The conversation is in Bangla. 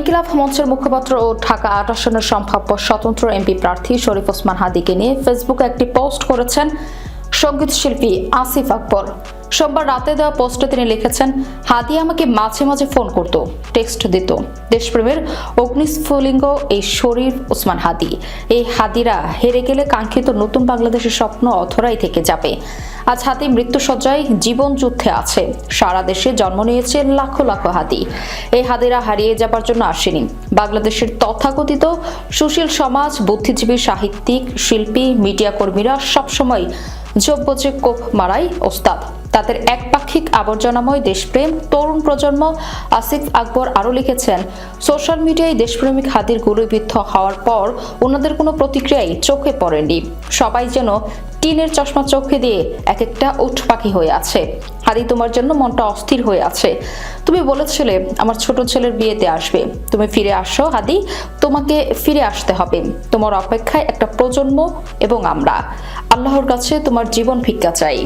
ইনকিলাব মঞ্চের মুখপাত্র ও ঢাকা ৮ আসনের সম্ভাব্য স্বতন্ত্র এমপি প্রার্থী শরীফ ওসমান হাদীকে নিয়ে ফেসবুকে একটি পোস্ট করেছেন সঙ্গীত শিল্পী আসিফ আকবর। সোমবার রাতে দেওয়া পোস্টে তিনি লিখেছেন, হাদী আমাকে মাঝে মাঝে ফোন করত, টেক্সট দিত। দেশপ্রেমের অগ্নিস্ফুলিঙ্গ এই শরীফ ওসমান হাদী। এই হাদীরা হেরে গেলে কাঙ্ক্ষিত নতুন বাংলাদেশের স্বপ্ন অধরাই থেকে যাবে। আজ হাদী মৃত্যুসজ্জায় জীবন যুদ্ধে আছে। সারা দেশে জন্ম নিয়েছে লাখো লাখো হাদী। এই হাদীরা হারিয়ে যাবার জন্য আসেনি। বাংলাদেশের তথাকথিত সুশীল সমাজ, বুদ্ধিজীবী, সাহিত্যিক, শিল্পী, মিডিয়া কর্মীরা সবসময় যোগ্যে কোপ মারাই ওস্তাদ। তাদের একপাক্ষিক আবর্জনাময় দেশপ্রেম তরুণ প্রজন্ম। আসিফ আকবর আরও লিখেছেন, সোশ্যাল মিডিয়ায় দেশপ্রেমিক হাদীর গুলিবিদ্ধ হওয়ার পর ওনাদের কোনো প্রতিক্রিয়াই চোখে পড়েনি। সবাই যেন টিনের চশমা চোখে দিয়ে এক একটা উঠ পাখি হয়ে আছে। হাদী, তোমার জন্য মনটা অস্থির হয়ে আছে। তুমি বলেছিলে আমার ছোট ছেলের বিয়েতে আসবে। তুমি ফিরে আসো হাদী, তোমাকে ফিরে আসতে হবে। তোমার অপেক্ষায় একটা প্রজন্ম এবং আমরা। আল্লাহর কাছে তোমার জীবন ভিক্ষা চাই।